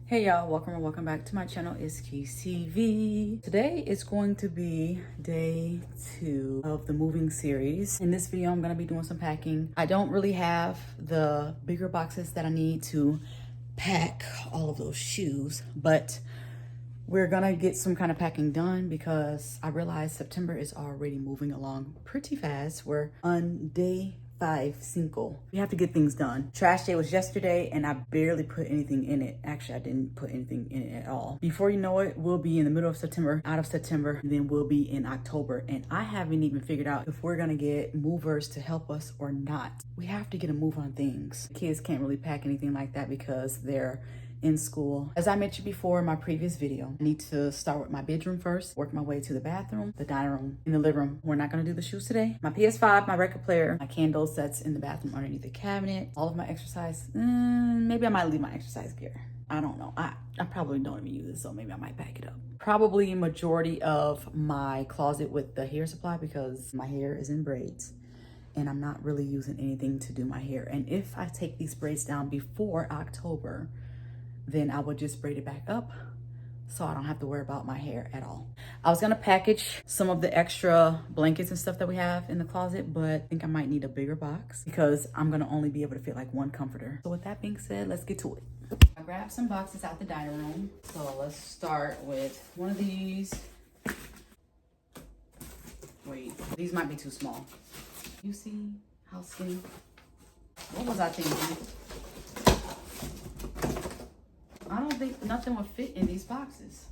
Hey y'all, welcome or welcome back to my channel. It's Keys TV. Today is going to be day 2 of the moving series. In this video, I'm gonna be doing some packing. I don't really have the bigger boxes that I need to pack all of those shoes, but we're gonna get some kind of packing done because I realize September is already moving along pretty fast. We're on day 5 Cinco. We have to get things done. Trash day was yesterday and I barely put anything in it. Actually, I didn't put anything in it at all. Before you know it, we'll be in the middle of September, out of September, and then we'll be in October. And I haven't even figured out if we're gonna get movers to help us or not. We have to get a move on things. Kids can't really pack anything like that because they're in school. As I mentioned before in my previous video, I need to start with my bedroom first, work my way to the bathroom, the dining room, and the living room. We're not gonna do the shoes today. My PS5, my record player, my candle sets in the bathroom underneath the cabinet, all of my exercise, maybe I might leave my exercise gear. I don't know. I probably don't even use it, so maybe I might pack it up. Probably majority of my closet with the hair supply because my hair is in braids and I'm not really using anything to do my hair. And if I take these braids down before October, then I would just braid it back up so I don't have to worry about my hair at all. I was gonna package some of the extra blankets and stuff that we have in the closet, but I think I might need a bigger box because I'm gonna only be able to fit like one comforter. So with that being said, let's get to it. I grabbed some boxes out the dining room. So let's start with one of these. Wait, these might be too small. You see how skinny? What was I thinking? I don't think nothing would fit in these boxes.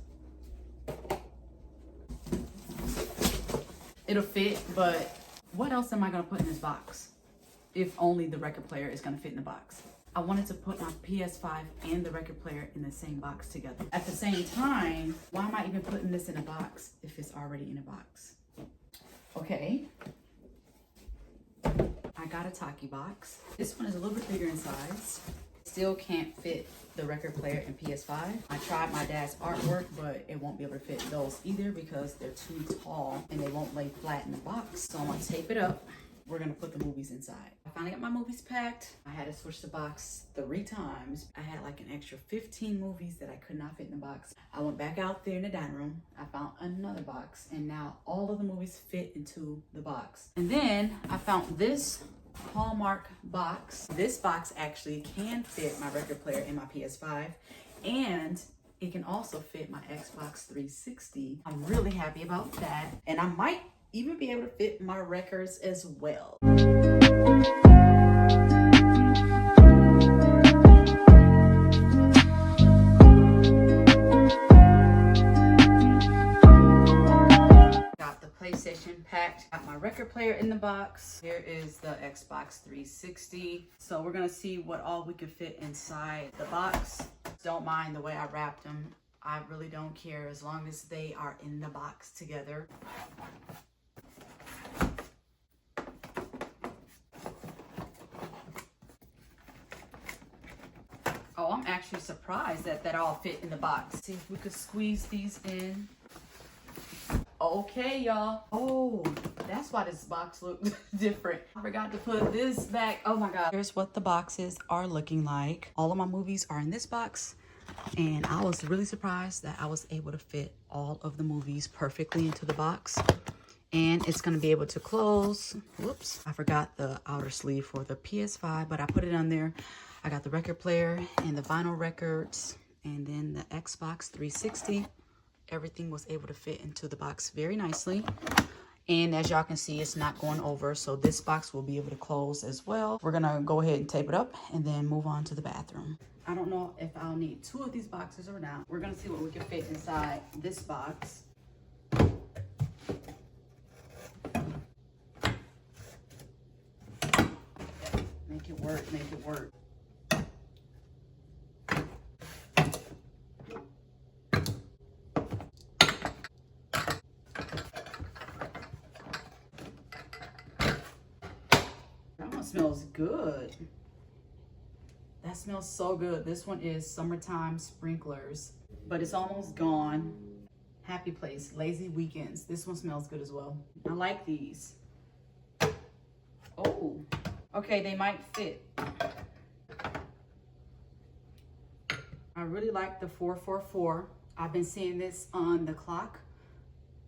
It'll fit, but what else am I gonna put in this box? If only the record player is gonna fit in the box. I wanted to put my PS5 and the record player in the same box together. At the same time, why am I even putting this in a box if it's already in a box? Okay. I got a Taki box. This one is a little bit bigger in size. Still can't fit the record player and PS5. I tried my dad's artwork, but it won't be able to fit those either because they're too tall and they won't lay flat in the box. So I'm gonna tape it up. We're gonna put the movies inside. I finally got my movies packed. I had to switch the box 3 times. I had like an extra 15 movies that I could not fit in the box. I went back out there in the dining room. I found another box and now all of the movies fit into the box. And then I found this Hallmark box. This box actually can fit my record player and my PS5, and it can also fit my Xbox 360. I'm really happy about that, and I might even be able to fit my records as well. PlayStation packed. Got my record player in the box. Here is the Xbox 360. So we're gonna see what all we can fit inside the box. Don't mind the way I wrapped them. I really don't care as long as they are in the box together. Oh, I'm actually surprised that that all fit in the box. See if we could squeeze these in. Okay, y'all. Oh, that's why this box looked different. I forgot to put this back. Oh my God. Here's what the boxes are looking like. All of my movies are in this box. And I was really surprised that I was able to fit all of the movies perfectly into the box. And it's gonna be able to close. Whoops, I forgot the outer sleeve for the PS5, but I put it on there. I got the record player and the vinyl records and then the Xbox 360. Everything was able to fit into the box very nicely. And as y'all can see, it's not going over. So this box will be able to close as well. We're gonna go ahead and tape it up and then move on to the bathroom. I don't know if I'll need 2 of these boxes or not. We're gonna see what we can fit inside this box. Make it work, make it work. Smells good. That smells so good. This one is Summertime Sprinklers, but it's almost gone. Happy Place, Lazy Weekends. This one smells good as well. I like these. Oh, okay, they might fit. I really like the 444. I've been seeing this on the clock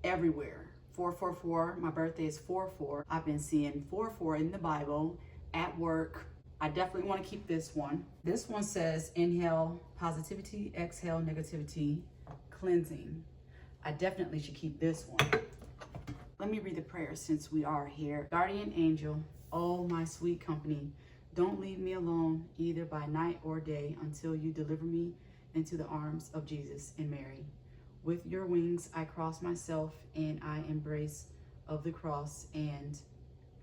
everywhere. 444, my birthday is 4/4. I've been seeing 4/4 in the Bible, at work. I definitely want to keep this one. This one says inhale positivity, exhale negativity, cleansing. I definitely should keep this one. Let me read the prayer since we are here. Guardian angel, oh my sweet company, don't leave me alone either by night or day until you deliver me into the arms of Jesus and Mary. With your wings, I cross myself and I embrace of the cross and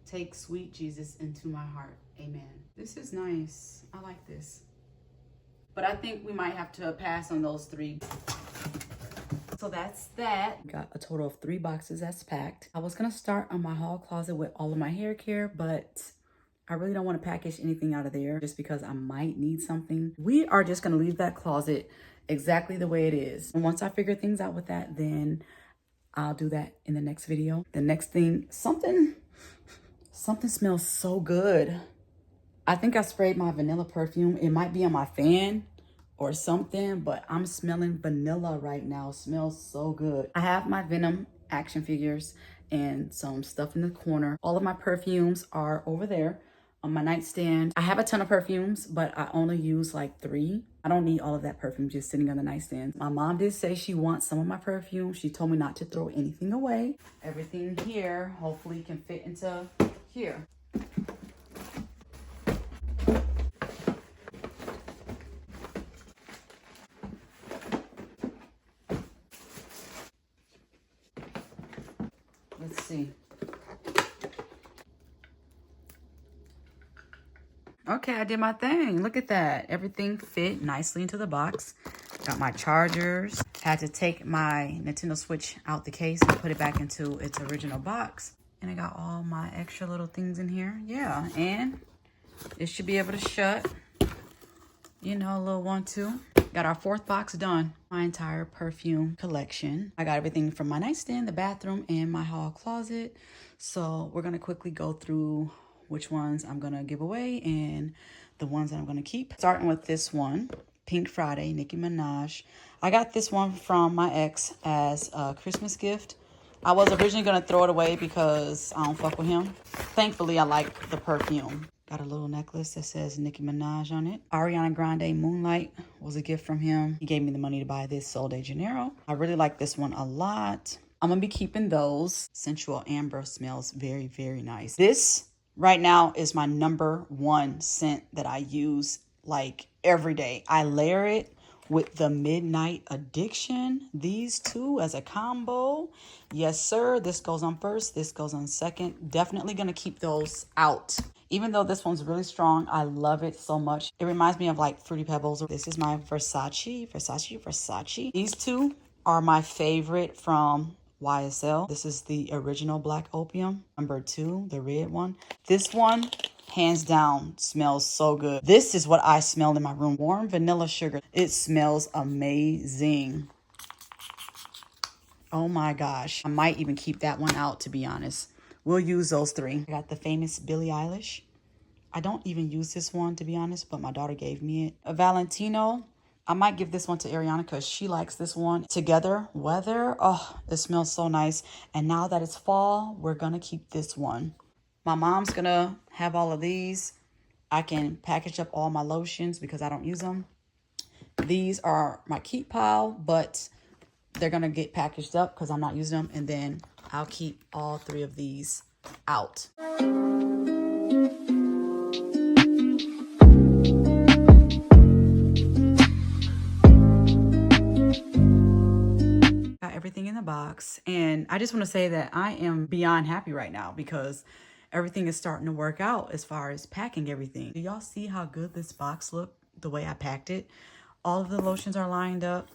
take sweet Jesus into my heart. Amen. This is nice. I like this. But I think we might have to pass on those 3. So that's that. Got a total of 3 boxes that's packed. I was going to start on my haul closet with all of my hair care, but I really don't want to package anything out of there just because I might need something. We are just going to leave that closet exactly the way it is. And once I figure things out with that, then I'll do that in the next video. The next thing, something smells so good. I think I sprayed my vanilla perfume. It might be on my fan or something, but I'm smelling vanilla right now. It smells so good. I have my Venom action figures and some stuff in the corner. All of my perfumes are over there on my nightstand. I have a ton of perfumes, but I only use like 3. I don't need all of that perfume just sitting on the nightstand. My mom did say she wants some of my perfume. She told me not to throw anything away. Everything here hopefully can fit into here. Let's see. Okay, I did my thing. Look at that. Everything fit nicely into the box. Got my chargers. Had to take my Nintendo Switch out the case and put it back into its original box. And I got all my extra little things in here. Yeah, and it should be able to shut. You know, a little 1-2. Got our 4th box done. My entire perfume collection. I got everything from my nightstand, the bathroom, and my hall closet. So we're gonna quickly go through which ones I'm gonna give away and the ones that I'm gonna keep. Starting with this one, Pink Friday, Nicki Minaj. I got this one from my ex as a Christmas gift. I was originally gonna throw it away because I don't fuck with him. Thankfully, I like the perfume. Got a little necklace that says Nicki Minaj on it. Ariana Grande Moonlight was a gift from him. He gave me the money to buy this Sol de Janeiro. I really like this one a lot. I'm gonna be keeping those. Sensual Amber smells very, very nice. This right now is my #1 scent that I use like every day. I layer it with the Midnight Addiction. These 2 as a combo. Yes, sir. This goes on first. This goes on second. Definitely gonna keep those out. Even though this one's really strong, I love it so much. It reminds me of like Fruity Pebbles. This is my Versace. These 2 are my favorite from YSL. This is the original Black Opium, #2, the red one. This one, hands down, smells so good. This is what I smell in my room. Warm vanilla sugar. It smells amazing. Oh my gosh. I might even keep that one out, to be honest. We'll use those 3. I got the famous Billie Eilish. I don't even use this one, to be honest, but my daughter gave me it. A Valentino. I might give this one to Ariana because she likes this one. Together Weather. Oh, it smells so nice. And now that it's fall, we're going to keep this one. My mom's going to have all of these. I can package up all my lotions because I don't use them. These are my keep pile, but they're going to get packaged up because I'm not using them. And then I'll keep all 3 of these out. Got everything in the box. And I just want to say that I am beyond happy right now because everything is starting to work out as far as packing everything. Do y'all see how good this box looked the way I packed it? All of the lotions are lined up.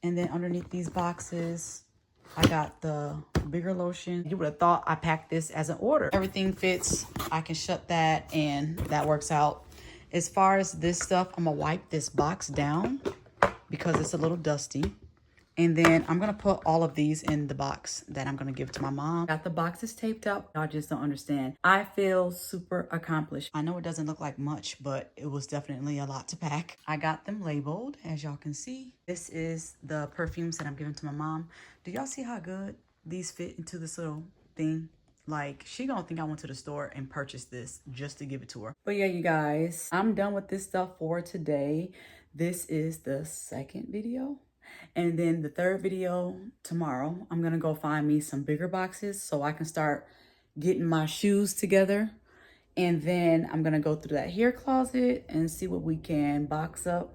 And then underneath these boxes, I got the bigger lotion. You would have thought I packed this as an order. Everything fits. I can shut that and that works out. As far as this stuff, I'm gonna wipe this box down because it's a little dusty. And then I'm gonna put all of these in the box that I'm gonna give to my mom. Got the boxes taped up. Y'all just don't understand. I feel super accomplished. I know it doesn't look like much, but it was definitely a lot to pack. I got them labeled, as y'all can see. This is the perfumes that I'm giving to my mom. Do y'all see how good these fit into this little thing? Like, she gonna think I went to the store and purchased this just to give it to her. But yeah, you guys, I'm done with this stuff for today. This is the second video. And then the third video tomorrow, I'm gonna go find me some bigger boxes so I can start getting my shoes together. And then I'm gonna go through that hair closet and see what we can box up.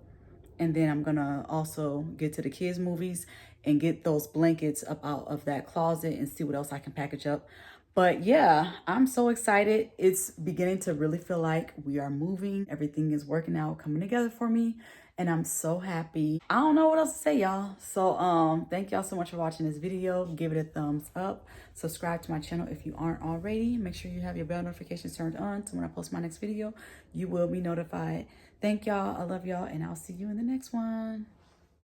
And then I'm gonna also get to the kids' movies and get those blankets up out of that closet and see what else I can package up. But yeah, I'm so excited. It's beginning to really feel like we are moving. Everything is working out, coming together for me. And I'm so happy. I don't know what else to say, y'all. So thank y'all so much for watching this video. Give it a thumbs up. Subscribe to my channel if you aren't already. Make sure you have your bell notifications turned on so when I post my next video, you will be notified. Thank y'all. I love y'all, and I'll see you in the next one.